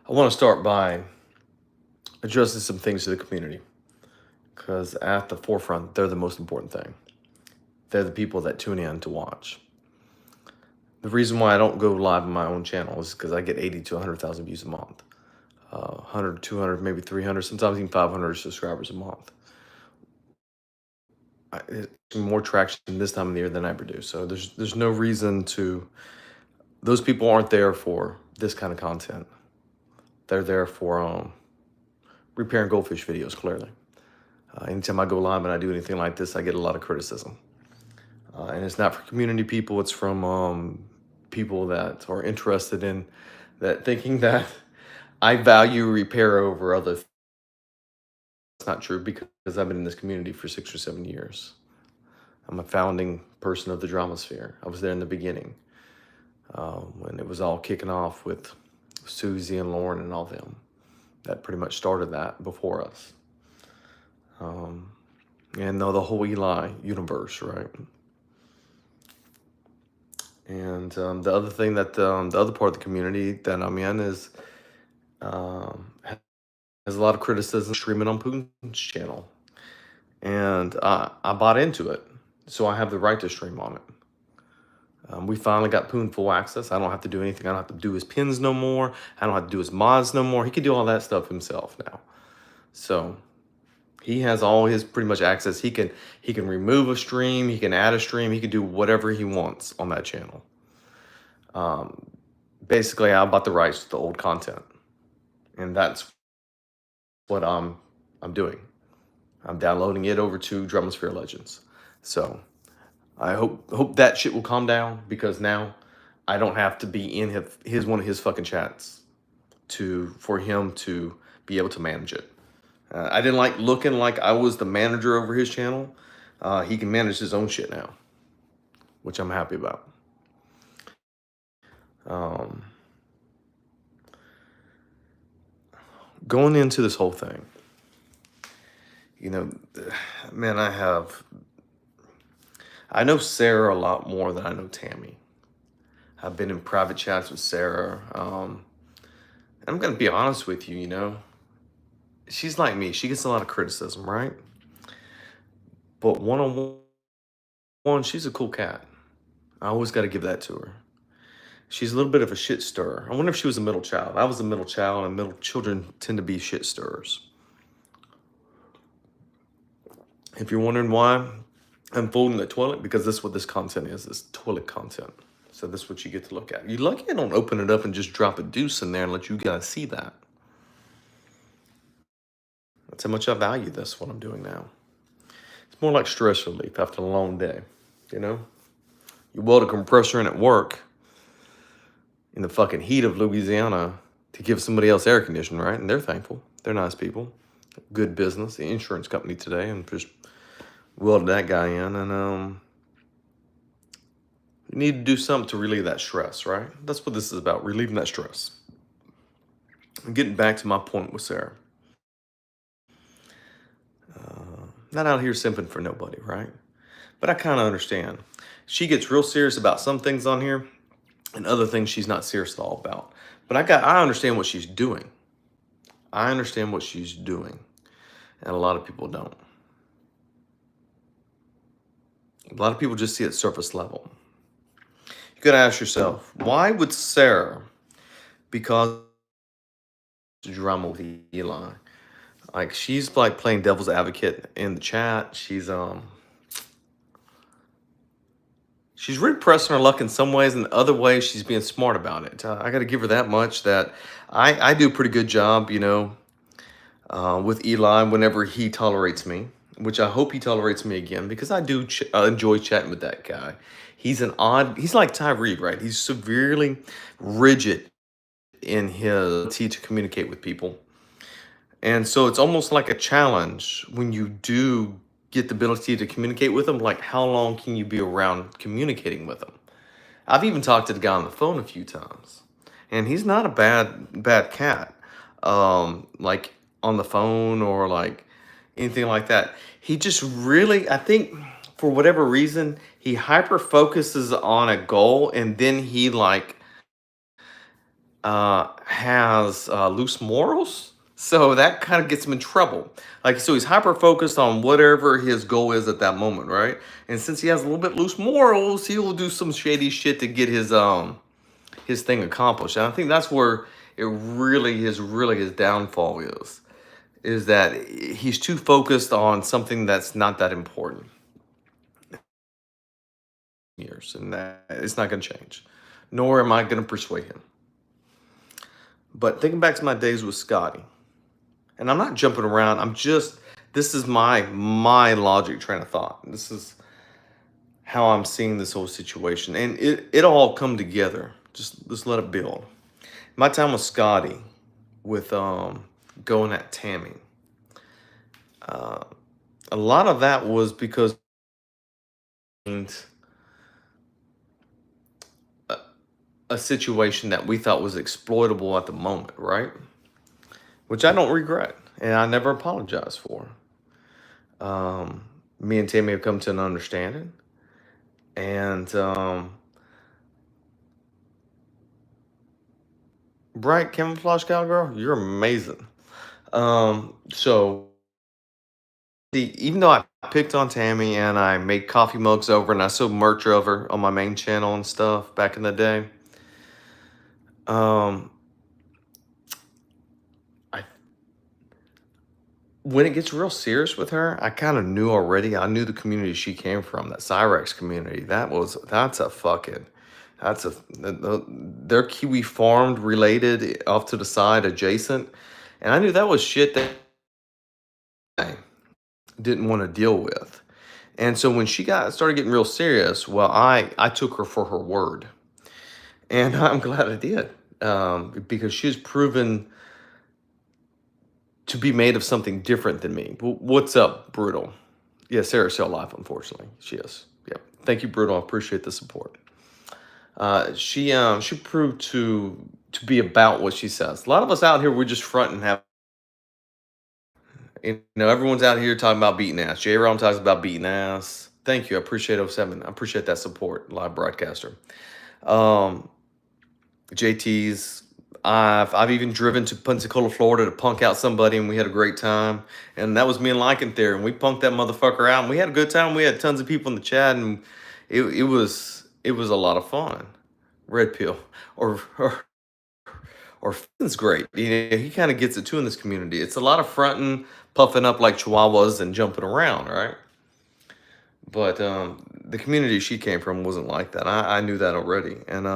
I want to start by addressing some things to the community because at the forefront, they're the most important thing. They're the people that tune in to watch. The reason why I don't go live on my own channel is because I get 80 to 100,000 views a month, 100, 200, maybe 300, sometimes even 500 subscribers a month. It's more traction this time of the year than I ever do. So there's no reason to. Those people aren't there for this kind of content. They're there for repairing goldfish videos. Clearly, anytime I go live and I do anything like this, I get a lot of criticism, and it's not for community people. It's from people that are interested in that, thinking that I value repair over other. It's not true because I've been in this community for 6 or 7 years. I'm a founding person of the drama sphere. I was there in the beginning when it was all kicking off with Susie and Lauren and all them. That pretty much started that before us. And the whole Eli universe, right? And the other thing that the other part of the community that I'm in is has a lot of criticism streaming on Putin's channel. And I bought into it, so I have the right to stream on it. We finally got Poon full access. I don't have to do anything. I don't have to do his pins no more. I don't have to do his mods no more. He can do all that stuff himself now. So he has all his pretty much access. He can remove a stream. He can add a stream. He can do whatever he wants on that channel. Basically, I bought the rights to the old content, and that's what I'm doing. I'm downloading it over to Drummosphere Legends. So I hope that shit will calm down, because now I don't have to be in his one of his fucking chats for him to be able to manage it. I didn't like looking like I was the manager over his channel. He can manage his own shit now, which I'm happy about. Going into this whole thing, man, I know Sarah a lot more than I know Tami. I've been in private chats with Sarah. I'm going to be honest with you, she's like me. She gets a lot of criticism, right? But one-on-one, she's a cool cat. I always got to give that to her. She's a little bit of a shit stirrer. I wonder if she was a middle child. I was a middle child, and middle children tend to be shit stirrers. If you're wondering why I'm folding the toilet, because this is what this content is toilet content. So this is what you get to look at. You're lucky I don't open it up and just drop a deuce in there and let you guys see that. That's how much I value this, what I'm doing now. It's more like stress relief after a long day, You weld a compressor in at work in the fucking heat of Louisiana to give somebody else air conditioning, right? And they're thankful. They're nice people. Good business. The insurance company today, and just welded that guy in. And you need to do something to relieve that stress, right? That's what this is about, relieving that stress. And getting back to my point with Sarah. Not out here simping for nobody, right? But I kind of understand. She gets real serious about some things on here, and other things she's not serious at all about. But I understand what she's doing. I understand what she's doing. And a lot of people don't. A lot of people just see it surface level. You gotta ask yourself, why would Sarah, because drama with Eli, like she's like playing devil's advocate in the chat. She's really pressing her luck in some ways, and other ways she's being smart about it. I got to give her that much, that I do a pretty good job, with Eli whenever he tolerates me, which I hope he tolerates me again, because I do enjoy chatting with that guy. He's like Ty Reed, right? He's severely rigid in his ability to communicate with people. And so it's almost like a challenge when you do get the ability to communicate with them. Like, how long can you be around communicating with them? I've even talked to the guy on the phone a few times, and he's not a bad cat. Like on the phone or like anything like that. He just really, I think, for whatever reason, he hyper focuses on a goal, and then he has loose morals. So that kind of gets him in trouble. Like, so he's hyper focused on whatever his goal is at that moment, right? And since he has a little bit loose morals, he will do some shady shit to get his thing accomplished. And I think that's where his downfall is that he's too focused on something that's not that important. Years, and that it's not going to change, nor am I going to persuade him. But thinking back to my days with Scotty, and I'm not jumping around. This is my logic train of thought. This is how I'm seeing this whole situation, and it'll all come together. Just let it build. My time with Scotty, with going at Tammy, uh, a lot of that was because a, a situation that we thought was exploitable at the moment, right? Which I don't regret, and I never apologize for. Me and Tammy have come to an understanding, and bright camouflage cowgirl, you're amazing. So even though I picked on Tammy and I made coffee mugs over and I sold merch over on my main channel and stuff back in the day, um, I when it gets real serious with her, I kind of knew already. I knew the community she came from, that Cyrex community. That's a fucking that's a they're Kiwi farmed related off to the side adjacent, and I knew that was shit that I didn't want to deal with. And so when she got started getting real serious, well, I took her for her word, and I'm glad I did, because she's proven to be made of something different than me. What's up, Brutal? Yeah, Sarah's still alive, unfortunately. She is. Yeah. Thank you, Brutal. I appreciate the support. She proved to be about what she says. A lot of us out here, we're just fronting, have everyone's out here talking about beating ass. J Ron talks about beating ass. Thank you. I appreciate '07. I appreciate that support, live broadcaster. Um, JT's. I've even driven to Pensacola, Florida to punk out somebody, and we had a great time. And that was me and Lycan there, and we punked that motherfucker out, and we had a good time. We had tons of people in the chat, and it was a lot of fun. Red pill or Finn's great. He kind of gets it too in this community. It's a lot of fronting, puffing up like chihuahuas, and jumping around, right? But the community she came from wasn't like that. I knew that already, and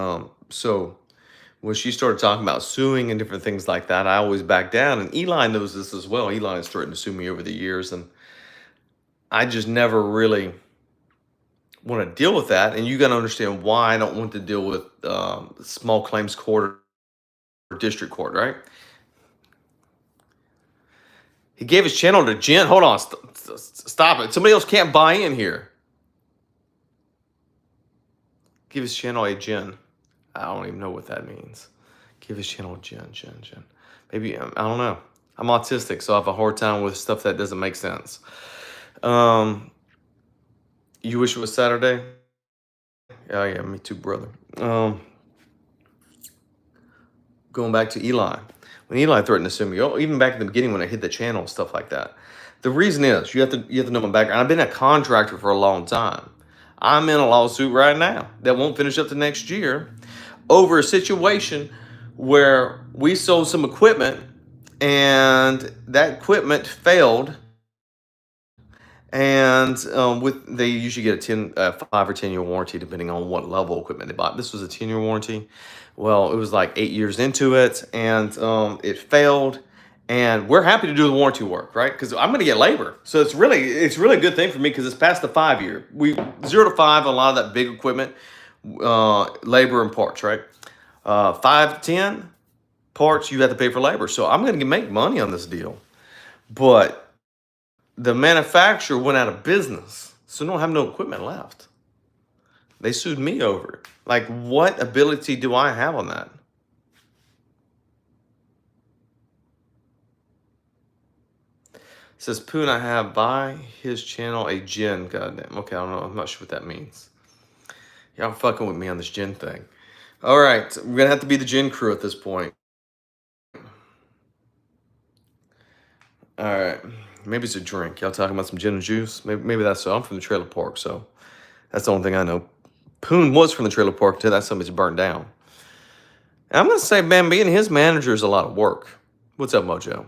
so when she started talking about suing and different things like that, I always back down. And Eli knows this as well. Eli has threatened to sue me over the years, and I just never really want to deal with that. And you got to understand why I don't want to deal with small claims court or district court, right? He gave his channel to Jen. Hold on, stop it. Somebody else can't buy in here. Give his channel a Jen. I don't even know what that means. Give his channel a Jen. Maybe, I don't know. I'm autistic, so I have a hard time with stuff that doesn't make sense. You wish it was Saturday? Oh, yeah, me too, brother. Going back to Eli. When Eli threatened to sue me, even back in the beginning when I hit the channel, stuff like that. The reason is, you have to know my background. I've been a contractor for a long time. I'm in a lawsuit right now that won't finish up to next year over a situation where we sold some equipment and that equipment failed, and they usually get a 5 or 10 year warranty depending on what level of equipment they bought. This was a 10-year warranty. Well, it was like 8 years into it, and it failed. And we're happy to do the warranty work, right? Because I'm going to get labor, so it's really a good thing for me because it's past the 5 year. We 0 to 5 on a lot of that big equipment, labor and parts, right? 5 to 10 parts, you have to pay for labor. So I'm going to make money on this deal, but the manufacturer went out of business, so don't have no equipment left. They sued me over it. Like, what ability do I have on that? Says Poon, I have by his channel a gin. Goddamn. Okay, I don't know. I'm not sure what that means. Y'all fucking with me on this gin thing. All right, we're gonna have to be the gin crew at this point. All right, maybe it's a drink. Y'all talking about some gin and juice? Maybe that's so. I'm from the trailer park, so that's the only thing I know. Poon was from the trailer park until that somebody's burnt down. And I'm gonna say, man, being his manager is a lot of work. What's up, Mojo?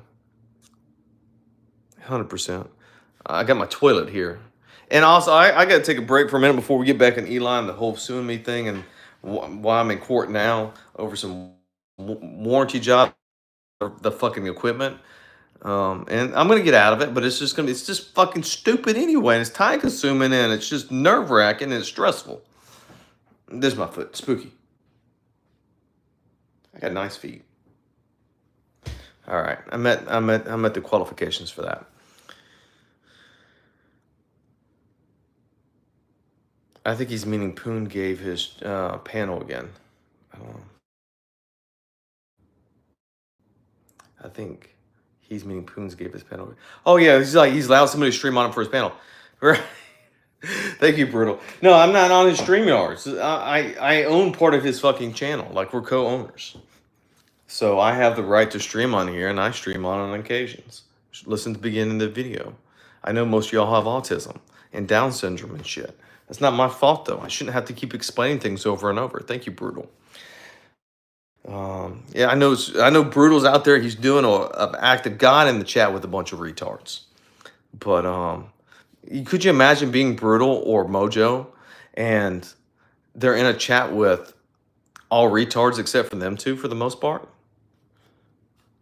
100%. I got my toilet here. And also, I got to take a break for a minute before we get back in Eli and the whole suing me thing and why I'm in court now over some warranty job, the fucking equipment. And I'm going to get out of it, but it's just fucking stupid anyway. And it's time consuming and it's just nerve wracking and it's stressful. There's my foot. Spooky. I got nice feet. All right. I met the qualifications for that. I think he's meaning Poon gave his panel again. I don't know. I think he's meaning Poons gave his panel. Oh yeah, he's allowed somebody to stream on him for his panel. Right. Thank you, Brutal. No, I'm not on his StreamYards. I own part of his fucking channel. Like we're co-owners. So I have the right to stream on here, and I stream on occasions. Listen to the beginning of the video. I know most of y'all have autism and Down syndrome and shit. That's not my fault though. I shouldn't have to keep explaining things over and over. Thank you, Brutal. Yeah, I know Brutal's out there. He's doing an act of God in the chat with a bunch of retards. But could you imagine being Brutal or Mojo, and they're in a chat with all retards except for them two for the most part?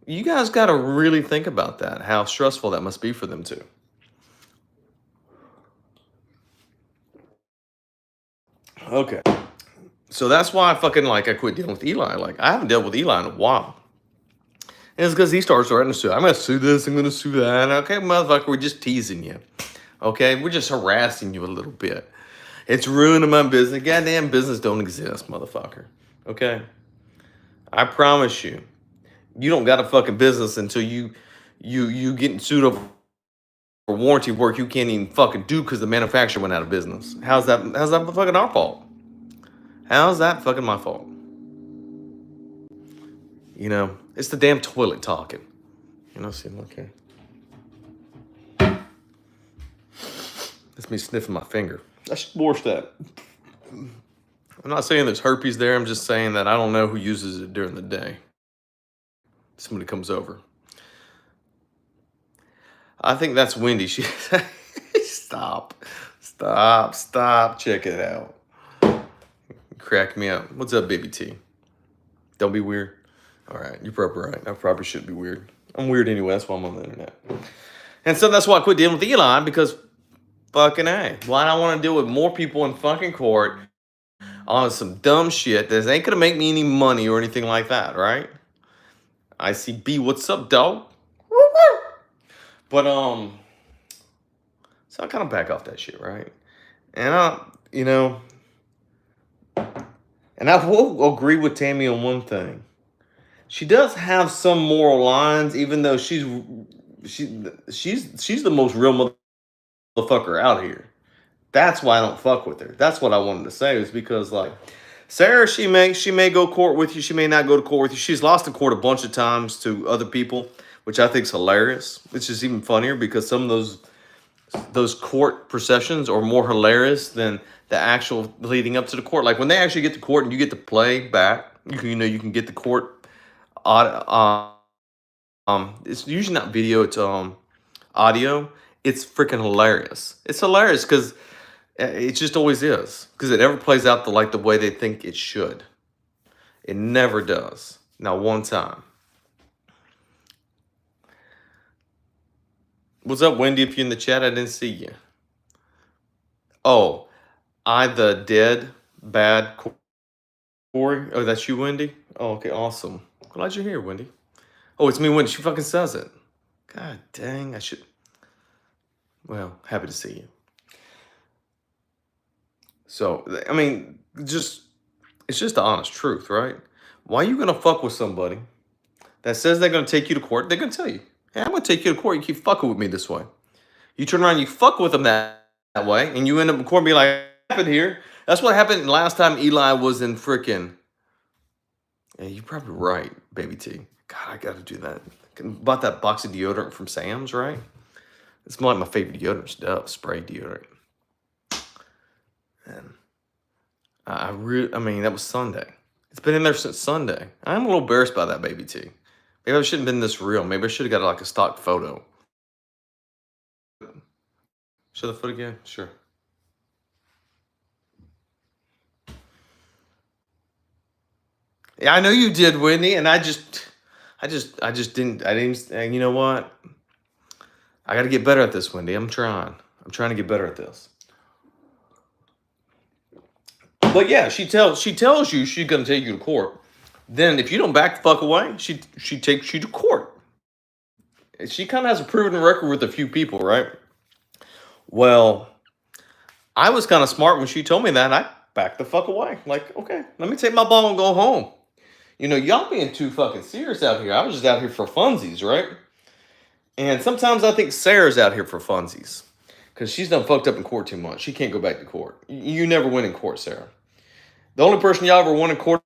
You guys got to really think about that. How stressful that must be for them two. Okay. So that's why I quit dealing with Eli. Like I haven't dealt with Eli in a while. And it's because he starts threatening to sue. I'm gonna sue this, I'm gonna sue that. Okay, motherfucker, we're just teasing you. Okay, we're just harassing you a little bit. It's ruining my business. Goddamn business don't exist, motherfucker. Okay? I promise you, you don't got a fucking business until you getting sued over for warranty work you can't even fucking do because the manufacturer went out of business. How's that fucking our fault? How's that fucking my fault? You know, it's the damn toilet talking. You know, see, okay. That's me sniffing my finger. I should wash that. I'm not saying there's herpes there. I'm just saying that I don't know who uses it during the day. Somebody comes over. I think that's Wendy. She stop. Check it out. Crack me up. What's up, baby T? Don't be weird. All right, you're probably right. I probably should be weird. I'm weird anyway. That's why I'm on the internet. And so that's why I quit dealing with Eli, because fucking A. Why do I want to deal with more people in fucking court on some dumb shit that ain't gonna make me any money or anything like that, right? ICB, what's up, dog? But so I kind of back off that shit, right? And you know, and I will agree with Tami on one thing. She does have some moral lines, even though she's the most real motherfucker out here. That's why I don't fuck with her. That's what I wanted to say, is because like Sarah, she may go to court with you, she may not go to court with you. She's lost in court a bunch of times to other people, which I think is hilarious. Which is even funnier because some of those court processions are more hilarious than the actual leading up to the court. Like when they actually get to court and you get to play back, you can get the court. It's usually not video, it's audio. It's freaking hilarious. It's hilarious because it just always is, because it never plays out the way they think it should. It never does. Not one time. What's up, Wendy? If you're in the chat, I didn't see you. Oh, the dead bad Corey. Oh, that's you, Wendy? Oh, okay, awesome. Glad you're here, Wendy. Oh, it's me, Wendy. She fucking says it. God dang, I should. Well, happy to see you. So, I mean, it's just the honest truth, right? Why are you gonna fuck with somebody that says they're gonna take you to court? They're gonna tell you, hey, I'm gonna take you to court. You keep fucking with me this way. You turn around, you fuck with them that way, and you end up in court and be like, what happened here? That's what happened last time Eli was in frickin' Yeah, you're probably right, baby T. God, I gotta do that. Bought that box of deodorant from Sam's, right? It's like my favorite deodorant stuff, spray deodorant. And I mean, that was Sunday. It's been in there since Sunday. I'm a little embarrassed by that, baby T. Maybe I shouldn't have been this real. Maybe I should have got like a stock photo. Show the foot again? Sure. Yeah, I know you did, Whitney, and I just didn't. I didn't. And you know what? I got to get better at this, Wendy. I'm trying. I'm trying to get better at this. But yeah, she tells you she's gonna take you to court. Then if you don't back the fuck away, she takes you to court. She kind of has a proven record with a few people, right? Well, I was kind of smart when she told me that. I backed the fuck away. Like, okay, let me take my ball and go home. You know, y'all being too fucking serious out here. I was just out here for funsies, right? And sometimes I think Sarah's out here for funsies. Because she's done fucked up in court too much. She can't go back to court. You never win in court, Sarah. The only person y'all ever won in court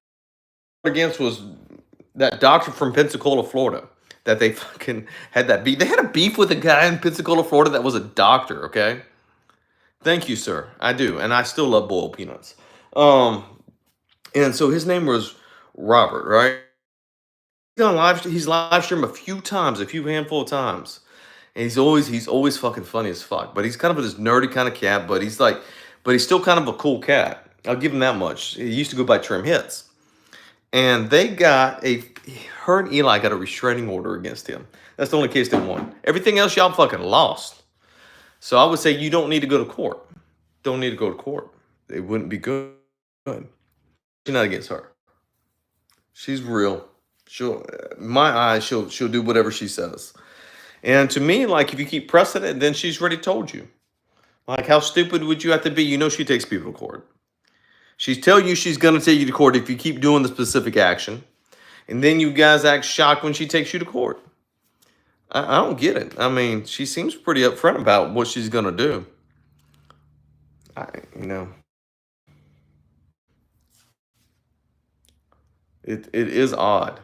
against was that doctor from Pensacola, Florida. That they fucking had that beef. They had a beef with a guy in Pensacola, Florida that was a doctor, okay? Thank you, sir. I do. And I still love boiled peanuts. And so his name was Robert, right? He's live streamed a few times, a few handful of times. And he's always fucking funny as fuck. But he's kind of this nerdy kind of cat, but he's still kind of a cool cat. I'll give him that much. He used to go by Trim Hits. And her and Eli got a restraining order against him. That's the only case they won. Everything else y'all fucking lost. So I would say you don't need to go to court. Don't need to go to court. It wouldn't be good. She's not against her. She's real. She'll do whatever she says. And to me, like, if you keep pressing it, then she's already told you. Like, how stupid would you have to be? You know she takes people to court. She's telling you she's going to take you to court if you keep doing the specific action. And then you guys act shocked when she takes you to court. I don't get it. I mean, she seems pretty upfront about what she's going to do. It is odd.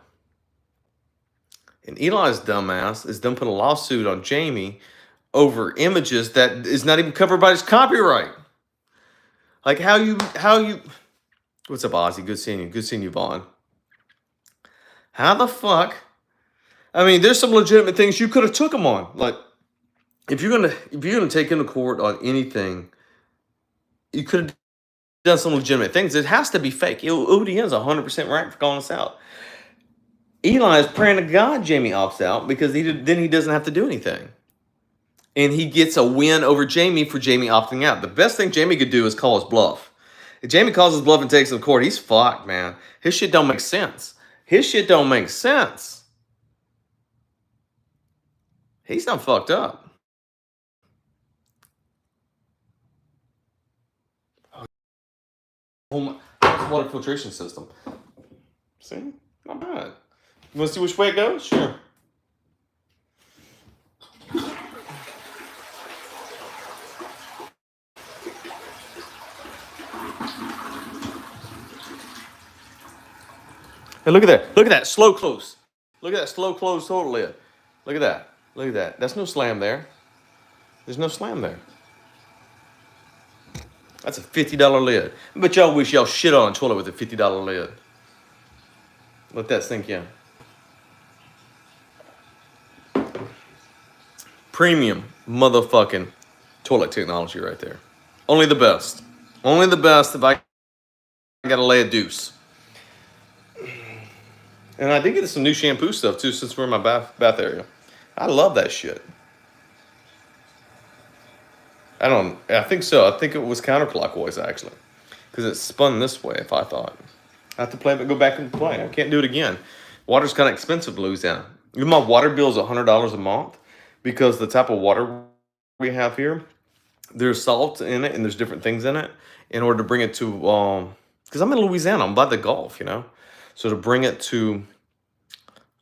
And Eli's dumbass is done put a lawsuit on Jamie over images that is not even covered by his copyright. Like how you what's up, Ozzy? Good seeing you. Good seeing you, Vaughn. How the fuck? I mean, there's some legitimate things you could have took him on. Like, if you're gonna take him to court on anything, you could have done some legitimate things. It has to be fake. ODN's 100% right for calling us out. Eli is praying to God Jamie opts out because then he doesn't have to do anything. And he gets a win over Jamie for Jamie opting out. The best thing Jamie could do is call his bluff. If Jamie calls his bluff and takes him to court, he's fucked, man. His shit don't make sense. He's done fucked up. Water filtration system. See? Not bad. You want to see which way it goes? Sure. Hey, look at that. Look at that. Slow close. Look at that slow close total lid. Look at that. Look at that. That's no slam there. There's no slam there. That's a $50 lid. But y'all wish y'all shit on a toilet with a $50 lid. Let that sink in. Premium motherfucking toilet technology right there. Only the best. Only the best if I gotta lay a deuce. And I did get some new shampoo stuff too since we're in my bath area. I love that shit. I think so. I think it was counterclockwise actually. Because it spun this way if I thought. I have to play it, go back and play. I can't do it again. Water's kind of expensive in Louisiana. Even my water bill is $100 a month because the type of water we have here, there's salt in it and there's different things in it in order to bring it to, because I'm in Louisiana, I'm by the Gulf, you know? So to bring it to,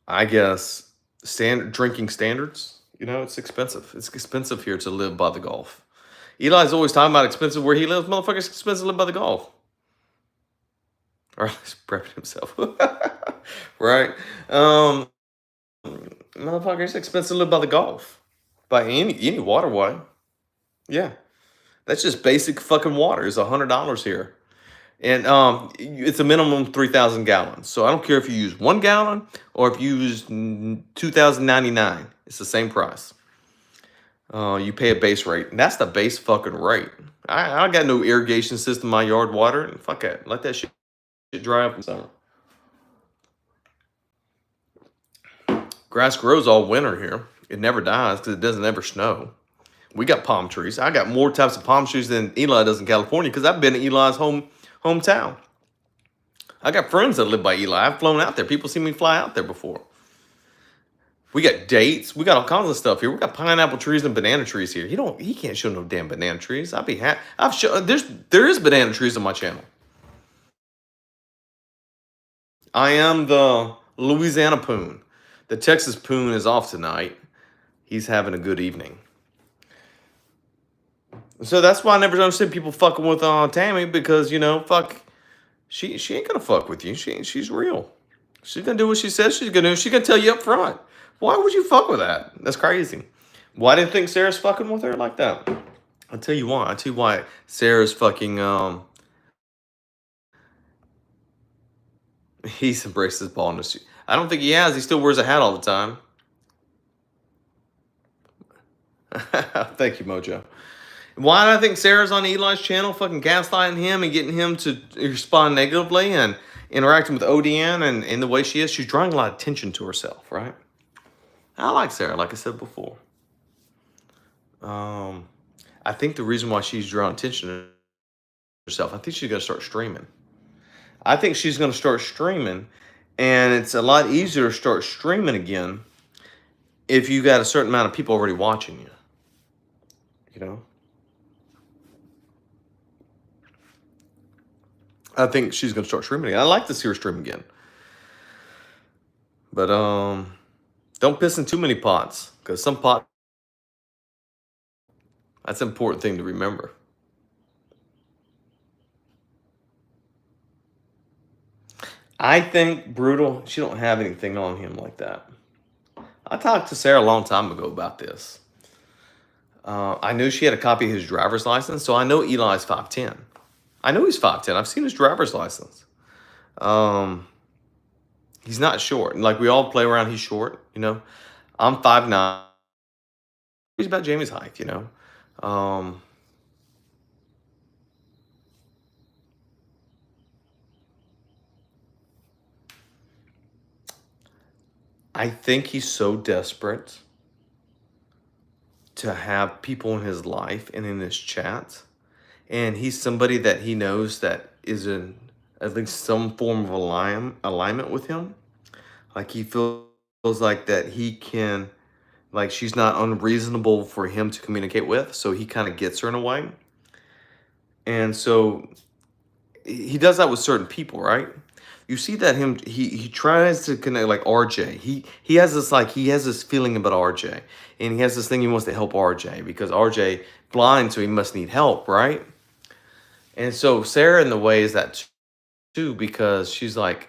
I guess, drinking standards, you know, it's expensive. It's expensive here to live by the Gulf. Eli's always talking about expensive where he lives. Motherfucker's expensive to live by the Gulf. Or he's prepping himself. right? Motherfucker, it's expensive to live by the Gulf, by any waterway. Yeah, that's just basic fucking water. It's $100 here, and it's a minimum 3,000 gallons. So I don't care if you use 1 gallon or if you use 2,099. It's the same price. You pay a base rate, and that's the base fucking rate. I got no irrigation system in my yard water, and fuck that. Let that shit dry up in summer. Grass grows all winter here. It never dies because it doesn't ever snow. We got palm trees. I got more types of palm trees than Eli does in California because I've been to Eli's hometown. I got friends that live by Eli. I've flown out there. People see me fly out there before. We got dates. We got all kinds of stuff here. We got pineapple trees and banana trees here. He can't show no damn banana trees. I'd be happy. There is banana trees on my channel. I am the Louisiana Poon. The Texas Poon is off tonight. He's having a good evening. So that's why I never understood people fucking with Tami because fuck, she ain't gonna fuck with you. She's real. She's gonna do what she says she's gonna do. She's gonna tell you up front. Why would you fuck with that? That's crazy. Why didn't think Sarah's fucking with her like that? I'll tell you why. I'll tell you why Sarah's fucking he's embraced his baldness. I don't think he has. He still wears a hat all the time. Thank you, Mojo. Why do I think Sarah's on Eli's channel fucking gaslighting him and getting him to respond negatively and interacting with ODN and the way she is? She's drawing a lot of attention to herself, right? I like Sarah, like I said before. I think the reason why she's drawing attention to herself, I think she's going to start streaming. I think she's going to start streaming, and it's a lot easier to start streaming again if you got a certain amount of people already watching you. You know? I think she's going to start streaming again. I like to see her stream again. But don't piss in too many pots, because some pot, that's an important thing to remember. I think Brutal, she don't have anything on him like that. I talked to Sarah a long time ago about this. I knew she had a copy of his driver's license, so I know Eli's 5'10". I know he's 5'10". I've seen his driver's license. He's not short. Like, we all play around, he's short, I'm 5'9". He's about Jamie's height, I think he's so desperate to have people in his life and in his chat. And he's somebody that he knows that is in at least some form of alignment with him. Like, he feels like that he can, like, she's not unreasonable for him to communicate with. So he kind of gets her in a way. And so he does that with certain people, right? You see that he tries to connect, like RJ. He has this feeling about RJ, and he has this thing he wants to help RJ because RJ blind, so he must need help, right? And so Sarah in the way is that too, because she's like,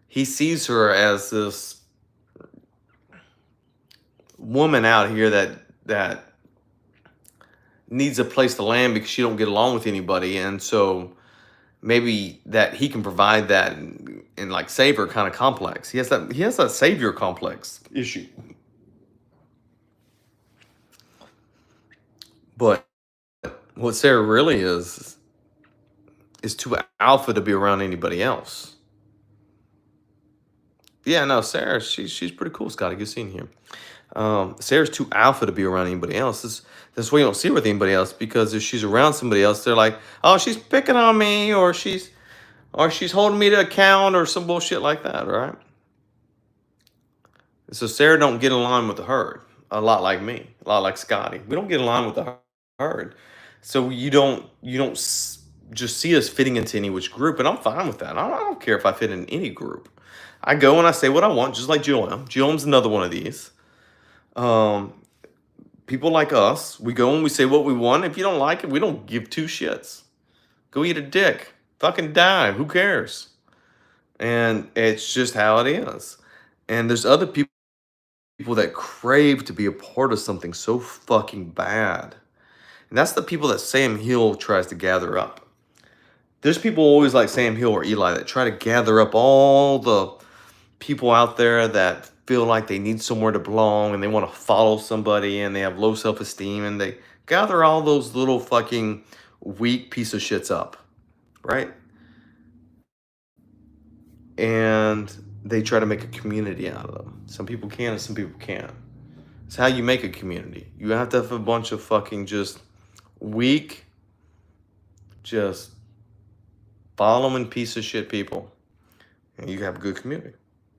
he sees her as this woman out here that needs a place to land because she don't get along with anybody, and so maybe that he can provide that and like save her kind of complex. He has that savior complex issue. But what Sarah really is too alpha to be around anybody else. Yeah, no, Sarah, she's pretty cool, Scotty. Good seeing you here. Sarah's too alpha to be around anybody else. That's why you don't see her with anybody else, because if she's around somebody else, they're like, oh, she's picking on me, or she's holding me to account, or some bullshit like that, right? So Sarah don't get in line with the herd. A lot like me, a lot like Scotty. We don't get in line with the herd. So you don't just see us fitting into any which group, and I'm fine with that. I don't care if I fit in any group. I go and I say what I want, just like Joam. Joam's another one of these. People like us, we go and we say what we want. If you don't like it, we don't give two shits. Go eat a dick. Fucking die. Who cares? And it's just how it is. And there's other people that crave to be a part of something so fucking bad. And that's the people that Sam Hill tries to gather up. There's people always like Sam Hill or Eli that try to gather up all the people out there that feel like they need somewhere to belong and they want to follow somebody and they have low self-esteem and they gather all those little fucking weak piece of shits up, right? And they try to make a community out of them. Some people can and some people can't. It's how you make a community. You have to have a bunch of fucking just weak, just following piece of shit people, and you have a good community.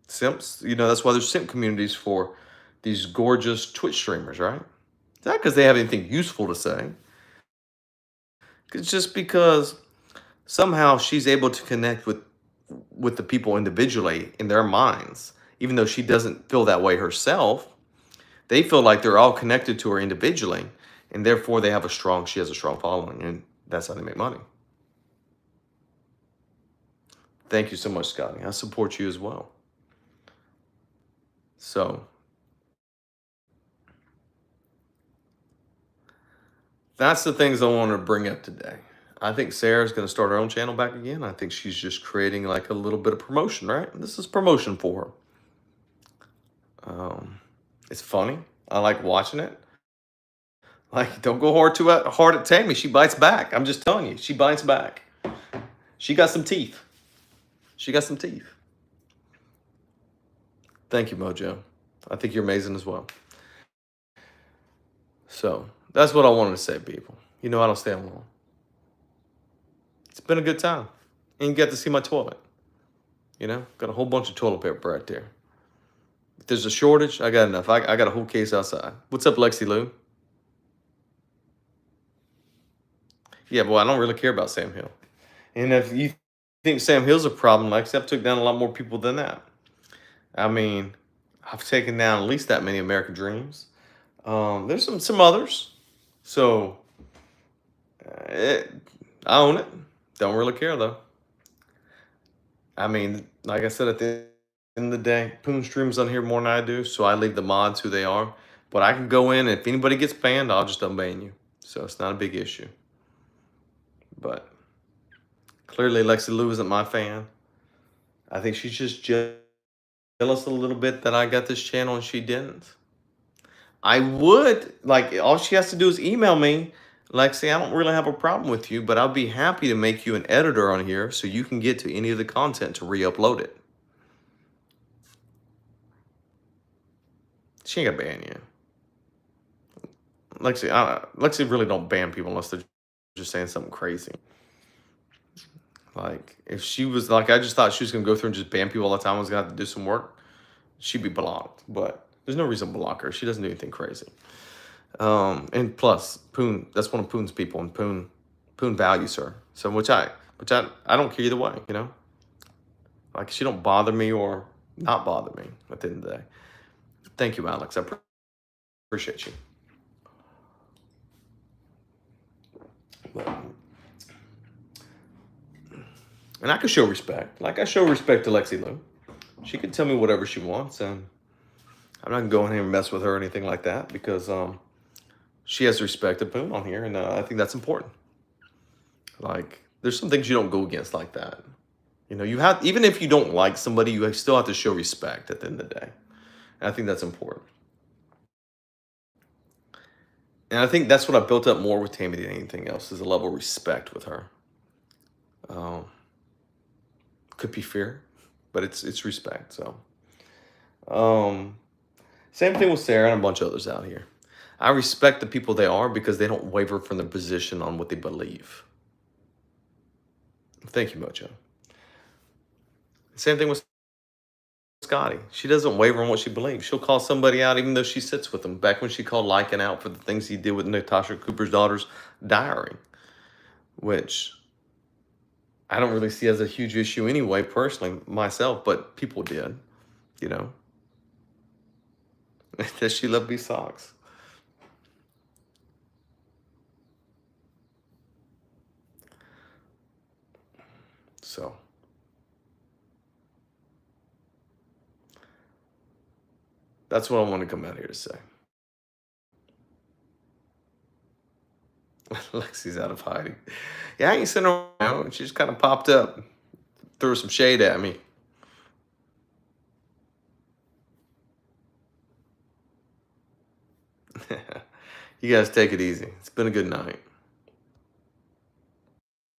Simps, that's why there's simp communities for these gorgeous Twitch streamers, right? It's not because they have anything useful to say. It's just because somehow she's able to connect with the people individually in their minds, even though she doesn't feel that way herself. They feel like they're all connected to her individually, and therefore she has a strong following, and that's how they make money. Thank you so much, Scotty. I support you as well. So that's the things I wanted to bring up today. I think Sarah's going to start her own channel back again. I think she's just creating like a little bit of promotion, right? This is promotion for her. It's funny. I like watching it. Like, don't go hard at Tami. She bites back. I'm just telling you, she bites back. She got some teeth. She got some teeth. Thank you, Mojo. I think you're amazing as well. So that's what I wanted to say, people. I don't stay on long. It's been a good time. And you get to see my toilet. Got a whole bunch of toilet paper right there. If there's a shortage, I got enough. I got a whole case outside. What's up, Lexi Lou? Yeah, boy, I don't really care about Sam Hill. And if you think Sam Hill's a problem, Lexi, I've took down a lot more people than that. I mean, I've taken down at least that many American Dreams. There's some others. So, I own it. Don't really care, though. I mean, like I said, at the end of the day, Poon streams on here more than I do, so I leave the mods who they are. But I can go in, and if anybody gets banned, I'll just unban you. So it's not a big issue. But clearly, Lexi Lou isn't my fan. I think she's just jealous a little bit that I got this channel and she didn't. I would, like, all she has to do is email me. Lexi, I don't really have a problem with you, but I'll be happy to make you an editor on here so you can get to any of the content to re-upload it. She ain't gonna ban you. Lexi really don't ban people unless they're just saying something crazy. Like, if she was, like, I just thought she was gonna go through and just ban people all the time, I was gonna have to do some work, she'd be blocked. But there's no reason to block her. She doesn't do anything crazy. And plus, Poon, that's one of Poon's people, and Poon values her. So which I don't care either way, Like, she don't bother me or not bother me at the end of the day. Thank you, Alex. I appreciate you. And I can show respect. Like, I show respect to Lexi Lou. She can tell me whatever she wants, and I'm not going here and mess with her or anything like that because she has respect to Poon on here, and I think that's important. Like, there's some things you don't go against like that. You have, even if you don't like somebody, you still have to show respect at the end of the day. And I think that's important. And I think that's what I built up more with Tami than anything else, is a level of respect with her. Could be fear, but it's respect. So, same thing with Sarah and a bunch of others out here. I respect the people they are because they don't waver from their position on what they believe. Thank you, Mojo. Same thing with Scotty. She doesn't waver on what she believes. She'll call somebody out even though she sits with them. Back when she called Lycan out for the things he did with Natasha Cooper's daughter's diary, which I don't really see as a huge issue anyway, personally, myself, but people did, Does she love these socks? So, That's what I want to come out here to say. Lexi's out of hiding. Yeah, I ain't seen her around. She just kind of popped up, threw some shade at me. You guys take it easy. It's been a good night.